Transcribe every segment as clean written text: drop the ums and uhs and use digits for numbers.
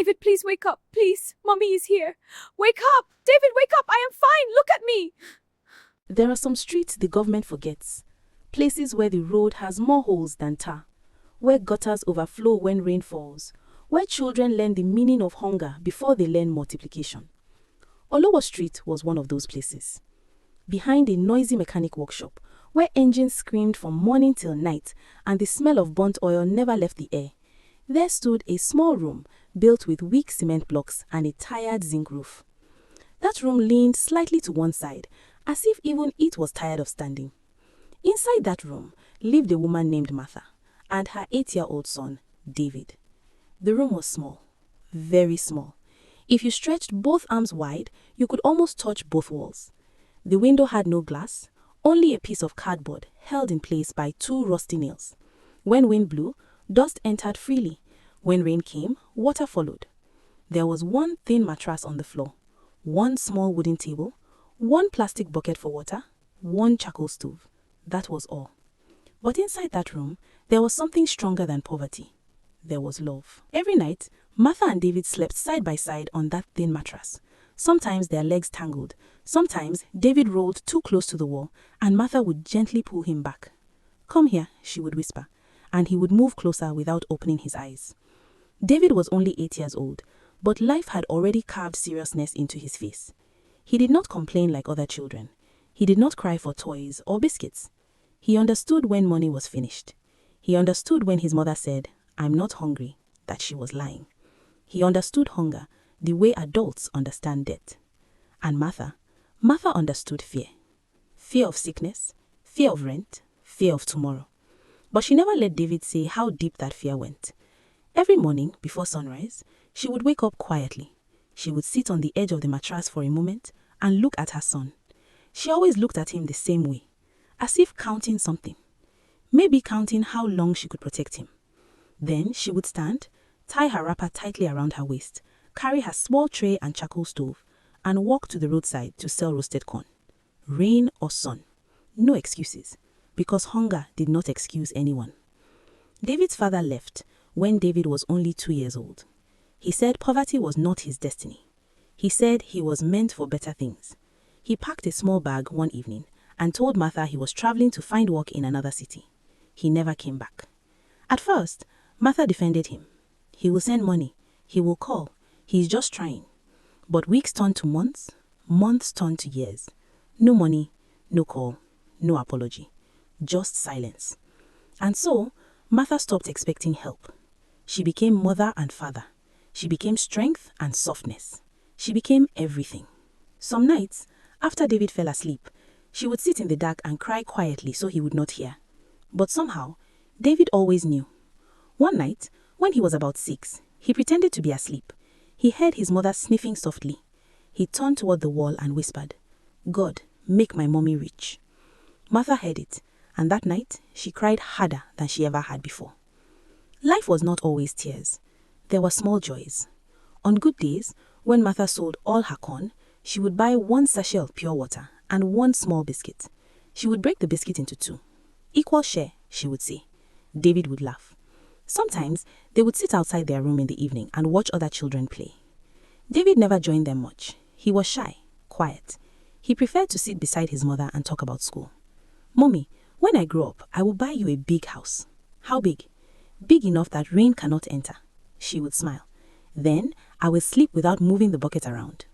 David, please wake up. Please. Mommy is here. Wake up. David, wake up. I am fine. Look at me. There are some streets the government forgets. Places where the road has more holes than tar. Where gutters overflow when rain falls. Where children learn the meaning of hunger before they learn multiplication. Olowo Street was one of those places. Behind a noisy mechanic workshop, where engines screamed from morning till night and the smell of burnt oil never left the air, there stood a small room built with weak cement blocks and a tired zinc roof. That room leaned slightly to one side, as if even it was tired of standing. Inside that room lived a woman named Martha and her 8-year-old son, David. The room was small, very small. If you stretched both arms wide, you could almost touch both walls. The window had no glass, only a piece of cardboard held in place by 2 rusty nails. When wind blew, dust entered freely. When rain came, water followed. There was one thin mattress on the floor, one small wooden table, one plastic bucket for water, one charcoal stove. That was all. But inside that room, there was something stronger than poverty. There was love. Every night, Martha and David slept side by side on that thin mattress. Sometimes their legs tangled. Sometimes David rolled too close to the wall, and Martha would gently pull him back. "Come here," she would whisper, and he would move closer without opening his eyes. David was only 8 years old, but life had already carved seriousness into his face. He did not complain like other children. He did not cry for toys or biscuits. He understood when money was finished. He understood when his mother said, "I'm not hungry," that she was lying. He understood hunger the way adults understand death. And Martha understood fear. Fear of sickness, fear of rent, fear of tomorrow. But she never let David say how deep that fear went. Every morning before sunrise, she would wake up quietly. She would sit on the edge of the mattress for a moment and look at her son. She always looked at him the same way, as if counting something. Maybe counting how long she could protect him. Then she would stand, tie her wrapper tightly around her waist, carry her small tray and charcoal stove, and walk to the roadside to sell roasted corn. Rain or sun, no excuses, because hunger did not excuse anyone. David's father left when David was only 2 years old. He said poverty was not his destiny. He said he was meant for better things. He packed a small bag one evening and told Martha he was traveling to find work in another city. He never came back. At first, Martha defended him. He will send money. He will call. He is just trying. But weeks turned to months. Months turned to years. No money, no call, no apology. Just silence. And so, Martha stopped expecting help. She became mother and father. She became strength and softness. She became everything. Some nights, after David fell asleep, she would sit in the dark and cry quietly so he would not hear. But somehow, David always knew. One night, when he was about 6, he pretended to be asleep. He heard his mother sniffing softly. He turned toward the wall and whispered, "God, make my mommy rich." Martha heard it, and that night, she cried harder than she ever had before. Life was not always tears. There were small joys. On good days, when Martha sold all her corn, she would buy 1 sachet of pure water and 1 small biscuit. She would break the biscuit into 2. "Equal share," she would say. David would laugh. Sometimes, they would sit outside their room in the evening and watch other children play. David never joined them much. He was shy, quiet. He preferred to sit beside his mother and talk about school. "Mommy, when I grow up, I will buy you a big house." "How big?" "Big enough that rain cannot enter." She would smile. "Then I will sleep without moving the bucket around."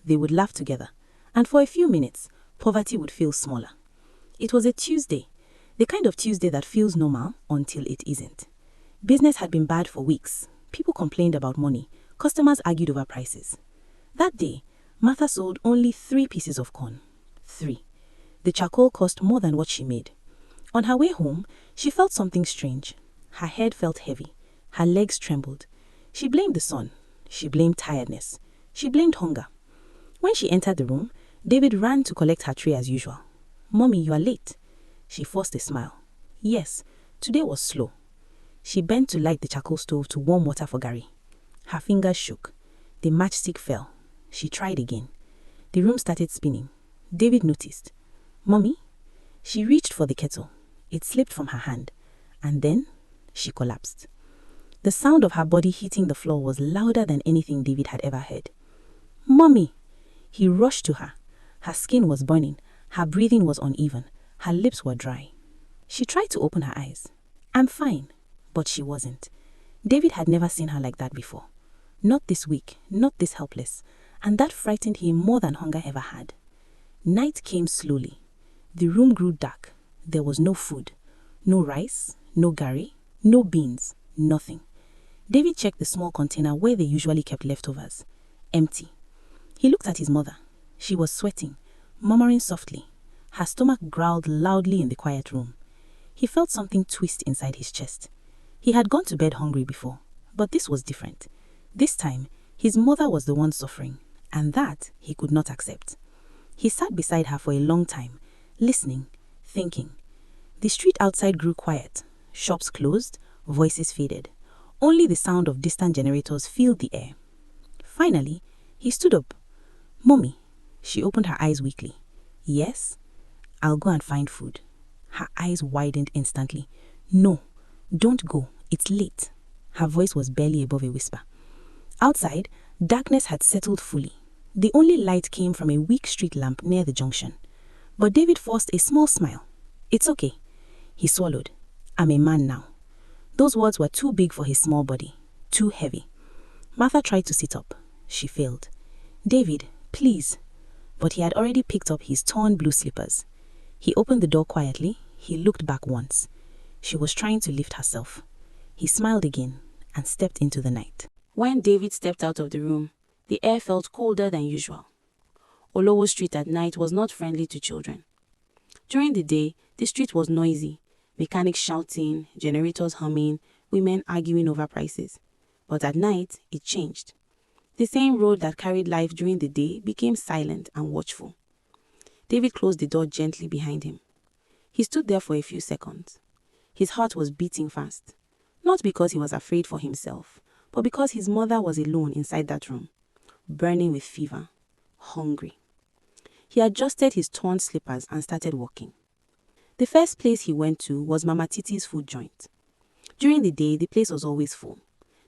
They would laugh together, and for a few minutes, poverty would feel smaller. It was a Tuesday, the kind of Tuesday that feels normal until it isn't. Business had been bad for weeks. People complained about money. Customers argued over prices. That day, Martha sold only 3 pieces of corn. 3. The charcoal cost more than what she made. On her way home, she felt something strange. Her head felt heavy. Her legs trembled. She blamed the sun. She blamed tiredness. She blamed hunger. When she entered the room, David ran to collect her tray as usual. "Mommy, you are late." She forced a smile. Yes, today was slow. She bent to light the charcoal stove to warm water for Gary. Her fingers shook. The matchstick fell. She tried again. The room started spinning. David noticed. "Mommy?" She reached for the kettle. It slipped from her hand. And then she collapsed. The sound of her body hitting the floor was louder than anything David had ever heard. "Mommy!" He rushed to her. Her skin was burning, her breathing was uneven, her lips were dry. She tried to open her eyes. "I'm fine," but she wasn't. David had never seen her like that before. Not this weak, not this helpless, and that frightened him more than hunger ever had. Night came slowly. The room grew dark. There was no food. No rice, no curry, no beans, nothing. David checked the small container where they usually kept leftovers. Empty. He looked at his mother. She was sweating, murmuring softly. Her stomach growled loudly in the quiet room. He felt something twist inside his chest. He had gone to bed hungry before, but this was different. This time, his mother was the one suffering, and that he could not accept. He sat beside her for a long time, listening, thinking. The street outside grew quiet. Shops closed, voices faded. Only the sound of distant generators filled the air. Finally, he stood up. "Mommy." She opened her eyes weakly. "Yes? I'll go and find food." Her eyes widened instantly. "No, don't go. It's late." Her voice was barely above a whisper. Outside, darkness had settled fully. The only light came from a weak street lamp near the junction. But David forced a small smile. "It's okay." He swallowed. "I'm a man now." Those words were too big for his small body, too heavy. Martha tried to sit up. She failed. "David, please." But he had already picked up his torn blue slippers. He opened the door quietly. He looked back once. She was trying to lift herself. He smiled again and stepped into the night. When David stepped out of the room, the air felt colder than usual. Olowo Street at night was not friendly to children. During the day, the street was noisy. Mechanics shouting, generators humming, women arguing over prices. But at night, it changed. The same road that carried life during the day became silent and watchful. David closed the door gently behind him. He stood there for a few seconds. His heart was beating fast. Not because he was afraid for himself, but because his mother was alone inside that room, burning with fever, hungry. He adjusted his torn slippers and started walking. The first place he went to was Mama Titi's food joint. During the day, the place was always full.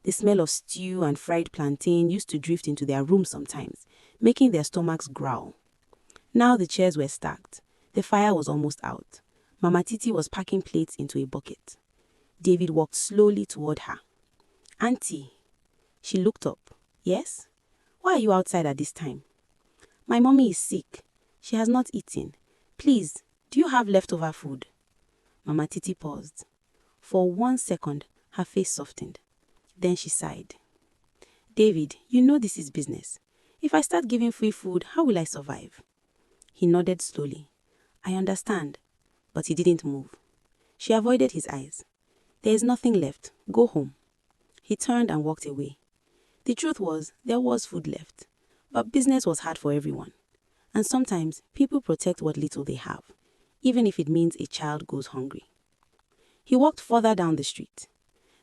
The smell of stew and fried plantain used to drift into their room sometimes, making their stomachs growl. Now the chairs were stacked. The fire was almost out. Mama Titi was packing plates into a bucket. David walked slowly toward her. "Auntie." She looked up. "Yes? Why are you outside at this time?" "My mommy is sick. She has not eaten. Please, do you have leftover food?" Mama Titi paused. For 1 second, her face softened. Then she sighed. "David, you know this is business. If I start giving free food, how will I survive?" He nodded slowly. "I understand." But he didn't move. She avoided his eyes. "There is nothing left. Go home." He turned and walked away. The truth was, there was food left. But business was hard for everyone. And sometimes, people protect what little they have, even if it means a child goes hungry. He walked further down the street.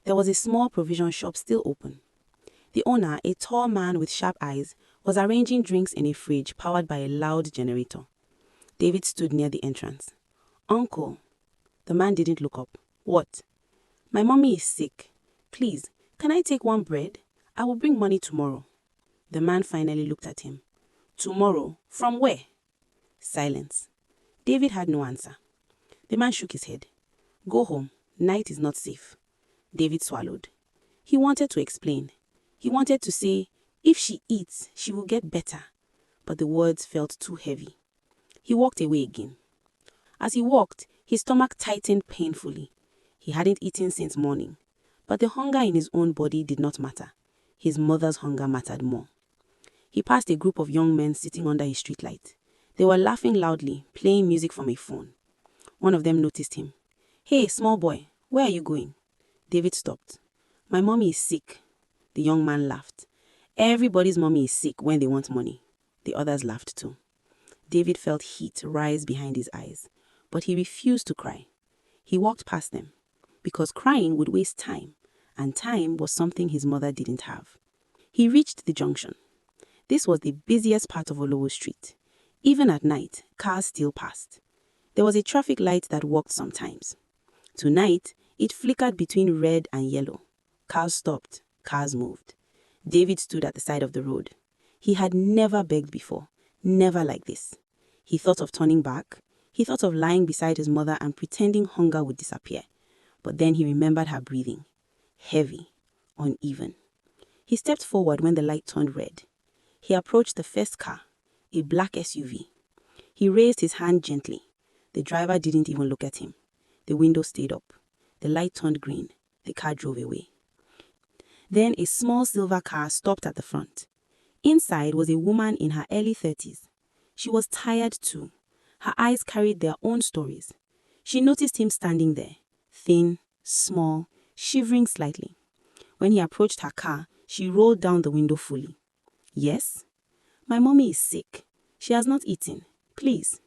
There was a small provision shop still open. The owner, a tall man with sharp eyes, was arranging drinks in a fridge powered by a loud generator. David stood near the entrance. "Uncle." The man didn't look up. "What?" "My mommy is sick. Please, can I take one bread? I will bring money tomorrow." The man finally looked at him. "Tomorrow? From where?" Silence. David had no answer. The man shook his head. "Go home. Night is not safe." David swallowed. He wanted to explain. He wanted to say, if she eats, she will get better. But the words felt too heavy. He walked away again. As he walked, his stomach tightened painfully. He hadn't eaten since morning. But the hunger in his own body did not matter. His mother's hunger mattered more. He passed a group of young men sitting under a streetlight. They were laughing loudly, playing music from a phone. One of them noticed him. "Hey, small boy, where are you going?" David stopped. "My mommy is sick." The young man laughed. Everybody's mommy is sick when they want money. The others laughed too. David felt heat rise behind his eyes, but he refused to cry. He walked past them, because crying would waste time, and time was something his mother didn't have. He reached the junction. This was the busiest part of Olowo Street. Even at night, cars still passed. There was a traffic light that worked sometimes. Tonight, it flickered between red and yellow. Cars stopped, cars moved. David stood at the side of the road. He had never begged before, never like this. He thought of turning back. He thought of lying beside his mother and pretending hunger would disappear. But then he remembered her breathing, heavy, uneven. He stepped forward when the light turned red. He approached the first car, a black SUV. He raised his hand gently. The driver didn't even look at him. The window stayed up. The light turned green. The car drove away. Then a small silver car stopped at the front. Inside was a woman in her early 30s. She was tired too. Her eyes carried their own stories. She noticed him standing there, thin, small, shivering slightly. When he approached her car, she rolled down the window fully. "Yes? My mommy is sick. She has not eaten. Please."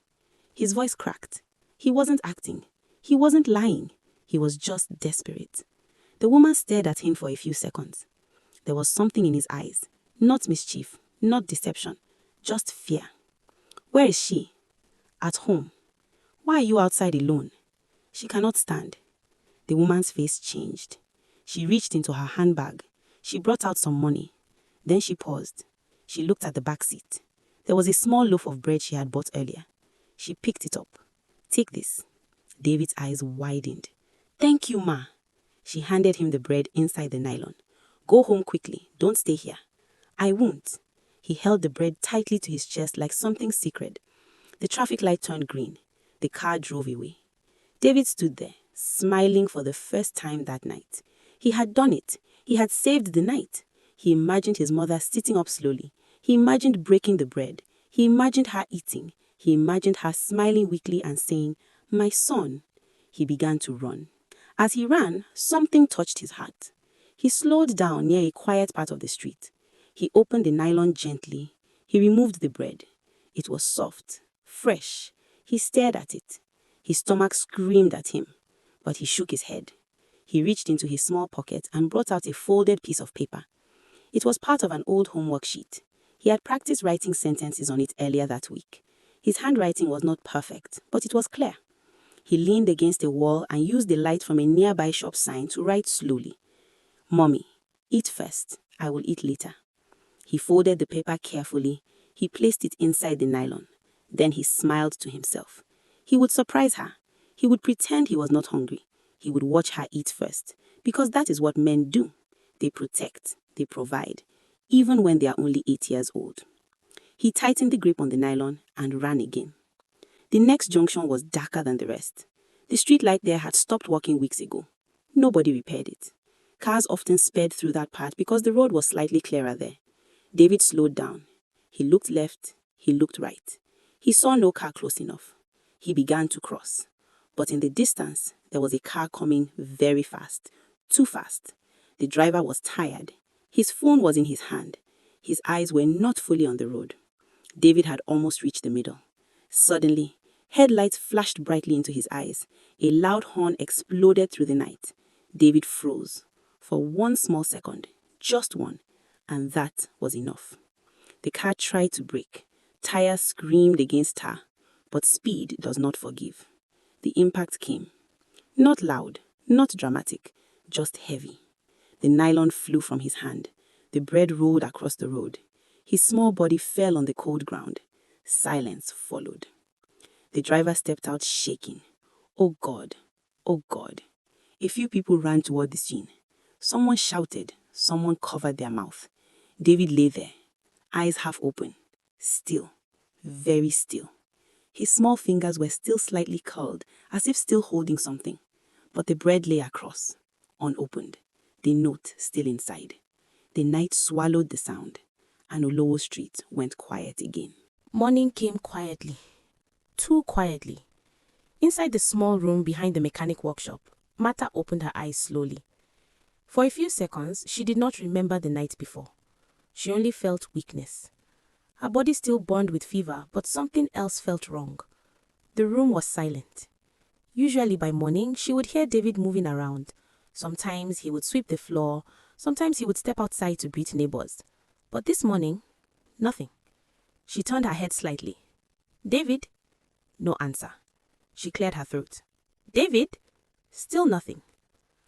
His voice cracked. He wasn't acting. He wasn't lying. He was just desperate. The woman stared at him for a few seconds. There was something in his eyes. Not mischief, not deception, just fear. "Where is she?" "At home." "Why are you outside alone?" "She cannot stand." The woman's face changed. She reached into her handbag. She brought out some money. Then she paused. She looked at the back seat. There was a small loaf of bread she had bought earlier. She picked it up. "Take this." David's eyes widened. "Thank you, Ma." She handed him the bread inside the nylon. "Go home quickly. Don't stay here." "I won't." He held the bread tightly to his chest like something sacred. The traffic light turned green. The car drove away. David stood there, smiling for the first time that night. He had done it. He had saved the night. He imagined his mother sitting up slowly. He imagined breaking the bread. He imagined her eating. He imagined her smiling weakly and saying, "My son." He began to run. As he ran, something touched his heart. He slowed down near a quiet part of the street. He opened the nylon gently. He removed the bread. It was soft, fresh. He stared at it. His stomach screamed at him, but he shook his head. He reached into his small pocket and brought out a folded piece of paper. It was part of an old homework sheet. He had practiced writing sentences on it earlier that week. His handwriting was not perfect, but it was clear. He leaned against a wall and used the light from a nearby shop sign to write slowly. "Mommy, eat first. I will eat later." He folded the paper carefully. He placed it inside the nylon. Then he smiled to himself. He would surprise her. He would pretend he was not hungry. He would watch her eat first, because that is what men do. They protect, they provide, even when they are only 8 years old. He tightened the grip on the nylon and ran again. The next junction was darker than the rest. The street light there had stopped working weeks ago. Nobody repaired it. Cars often sped through that part because the road was slightly clearer there. David slowed down. He looked left. He looked right. He saw no car close enough. He began to cross. But in the distance, there was a car coming very fast. Too fast. The driver was tired. His phone was in his hand. His eyes were not fully on the road. David had almost reached the middle. Suddenly, headlights flashed brightly into his eyes. A loud horn exploded through the night. David froze. For one small second. Just one. And that was enough. The car tried to brake. Tires screamed against tar. But speed does not forgive. The impact came. Not loud, not dramatic, just heavy. The nylon flew from his hand. The bread rolled across the road. His small body fell on the cold ground. Silence followed. The driver stepped out shaking. Oh God, oh God. A few people ran toward the scene. Someone shouted. Someone covered their mouth. David lay there, eyes half open, still, very still. His small fingers were still slightly curled, as if still holding something. But the bread lay across, unopened, the note still inside. The night swallowed the sound, and Olowo Street went quiet again. Morning came quietly, too quietly. Inside the small room behind the mechanic workshop, Martha opened her eyes slowly. For a few seconds, she did not remember the night before. She only felt weakness. Her body still burned with fever, but something else felt wrong. The room was silent. Usually by morning, she would hear David moving around. Sometimes he would sweep the floor. Sometimes he would step outside to greet neighbors. But this morning, nothing. She turned her head slightly. "David?" No answer. She cleared her throat. "David?" Still nothing.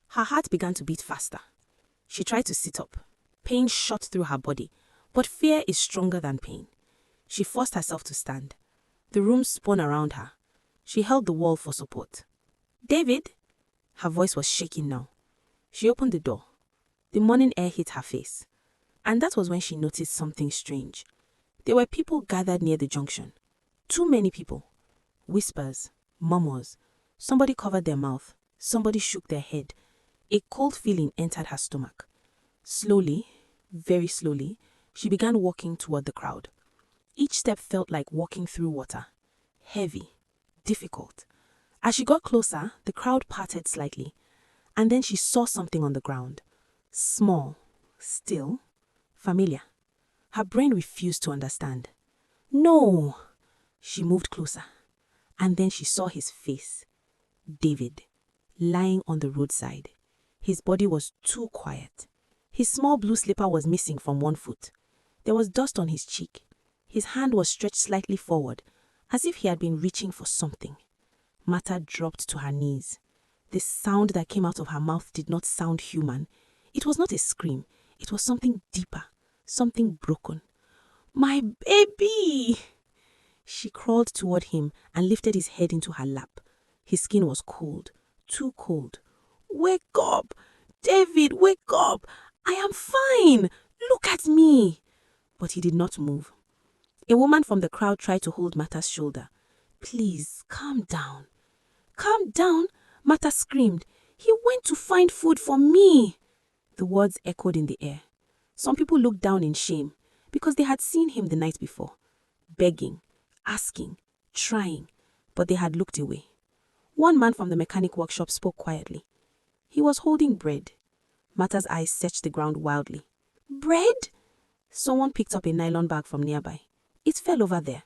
Her heart began to beat faster. She tried to sit up. Pain shot through her body, but fear is stronger than pain. She forced herself to stand. The room spun around her. She held the wall for support. "David?" Her voice was shaking now. She opened the door. The morning air hit her face. And that was when she noticed something strange. There were people gathered near the junction. Too many people. Whispers, murmurs. Somebody covered their mouth. Somebody shook their head. A cold feeling entered her stomach. Slowly, very slowly, she began walking toward the crowd. Each step felt like walking through water. Heavy, difficult. As she got closer, the crowd parted slightly, and then she saw something on the ground. Small, still, familiar. Her brain refused to understand. No! She moved closer, and then she saw his face. David, lying on the roadside. His body was too quiet. His small blue slipper was missing from one foot. There was dust on his cheek. His hand was stretched slightly forward, as if he had been reaching for something. Martha dropped to her knees. The sound that came out of her mouth did not sound human. It was not a scream. It was something deeper, something broken. "My baby!" She crawled toward him and lifted his head into her lap. His skin was cold, too cold. "Wake up! David, wake up! I am fine! Look at me!" But he did not move. A woman from the crowd tried to hold Martha's shoulder. "Please, calm down." "Calm down?" Martha screamed. "He went to find food for me." The words echoed in the air. Some people looked down in shame because they had seen him the night before, begging, asking, trying, but they had looked away. One man from the mechanic workshop spoke quietly. He was holding bread. Martha's eyes searched the ground wildly. "Bread?" Someone picked up a nylon bag from nearby. It fell over there.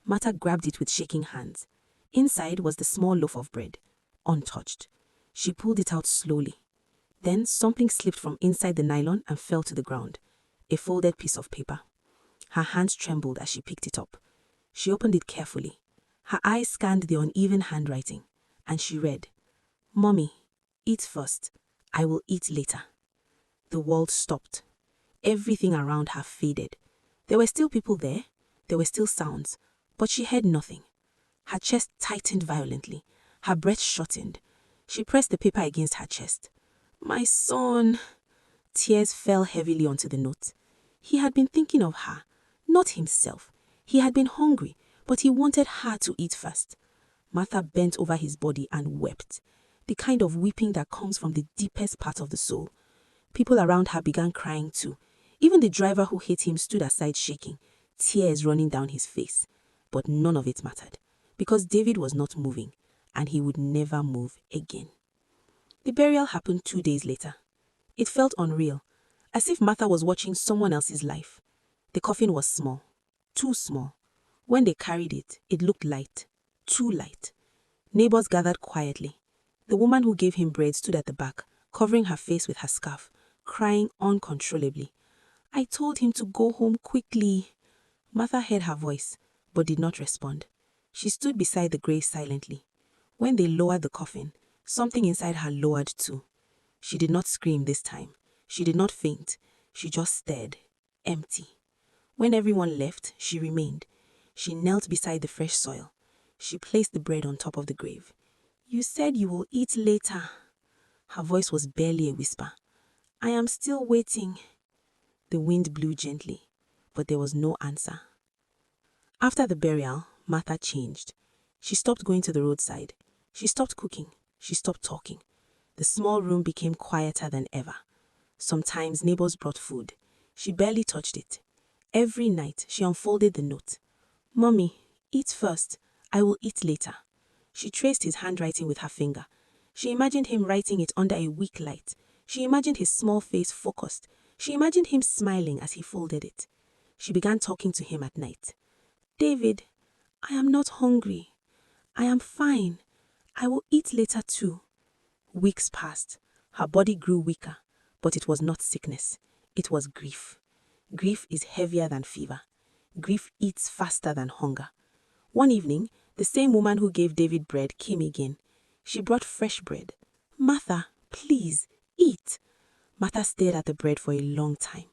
Martha grabbed it with shaking hands. Inside was the small loaf of bread, untouched. She pulled it out slowly. Then something slipped from inside the nylon and fell to the ground. A folded piece of paper. Her hands trembled as she picked it up. She opened it carefully. Her eyes scanned the uneven handwriting, and she read, "Mommy, eat first. I will eat later." The world stopped. Everything around her faded. There were still people there. There were still sounds, but she heard nothing. Her chest tightened violently. Her breath shortened. She pressed the paper against her chest. "My son." Tears fell heavily onto the note. He had been thinking of her, not himself. He had been hungry, but he wanted her to eat first. Martha bent over his body and wept, the kind of weeping that comes from the deepest part of the soul. People around her began crying too. Even the driver who hit him stood aside shaking, tears running down his face. But none of it mattered, because David was not moving, and he would never move again. The burial happened 2 days later. It felt unreal, as if Martha was watching someone else's life. The coffin was small, too small. When they carried it, it looked light, too light. Neighbors gathered quietly. The woman who gave him bread stood at the back, covering her face with her scarf, crying uncontrollably. "I told him to go home quickly." Martha heard her voice, but did not respond. She stood beside the grave silently. When they lowered the coffin, something inside her lowered too. She did not scream this time. She did not faint. She just stared, empty. When everyone left, she remained. She knelt beside the fresh soil. She placed the bread on top of the grave. "You said you will eat later." Her voice was barely a whisper. "I am still waiting." The wind blew gently, but there was no answer. After the burial, Martha changed. She stopped going to the roadside. She stopped cooking. She stopped talking. The small room became quieter than ever. Sometimes neighbors brought food. She barely touched it. Every night, she unfolded the note. "Mommy, eat first. I will eat later." She traced his handwriting with her finger. She imagined him writing it under a weak light. She imagined his small face focused. She imagined him smiling as he folded it. She began talking to him at night. "David, I am not hungry. I am fine. I will eat later too." Weeks passed. Her body grew weaker, but it was not sickness. It was grief. Grief is heavier than fever. Grief eats faster than hunger. One evening, the same woman who gave David bread came again. She brought fresh bread. "Martha, please, eat." Martha stared at the bread for a long time.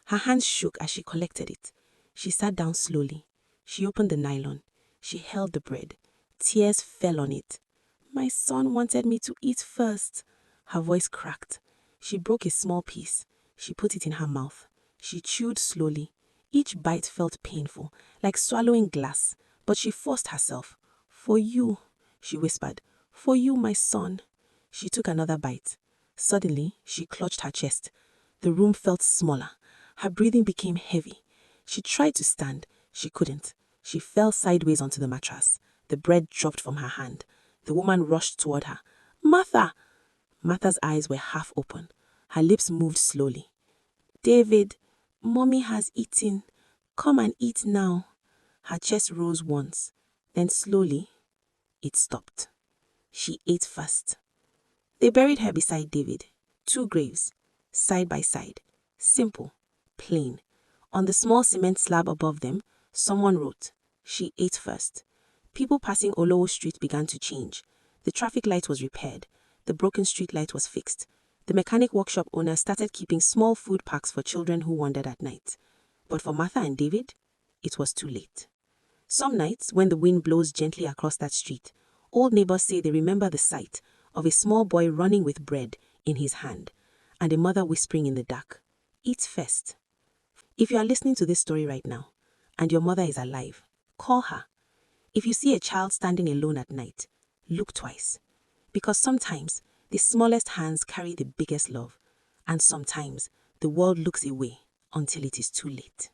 Her hands shook as she collected it. She sat down slowly. She opened the nylon. She held the bread. Tears fell on it. "My son wanted me to eat first." Her voice cracked. She broke a small piece. She put it in her mouth. She chewed slowly. Each bite felt painful, like swallowing glass, but she forced herself. "For you," she whispered. "For you, my son." She took another bite. Suddenly, she clutched her chest. The room felt smaller. Her breathing became heavy. She tried to stand. She couldn't. She fell sideways onto the mattress. The bread dropped from her hand. The woman rushed toward her. "Martha!" Martha's eyes were half open. Her lips moved slowly. "David, Mommy has eaten. Come and eat now." Her chest rose once. Then slowly, it stopped. She ate first. They buried her beside David. 2 graves, side by side. Simple, plain. On the small cement slab above them, someone wrote, "She ate first." People passing Olowo Street began to change. The traffic light was repaired. The broken street light was fixed. The mechanic workshop owner started keeping small food packs for children who wandered at night. But for Martha and David, it was too late. Some nights, when the wind blows gently across that street, old neighbors say they remember the sight of a small boy running with bread in his hand and a mother whispering in the dark, "Eat first." If you are listening to this story right now and your mother is alive, call her. If you see a child standing alone at night, look twice. Because sometimes the smallest hands carry the biggest love, and sometimes the world looks away until it is too late.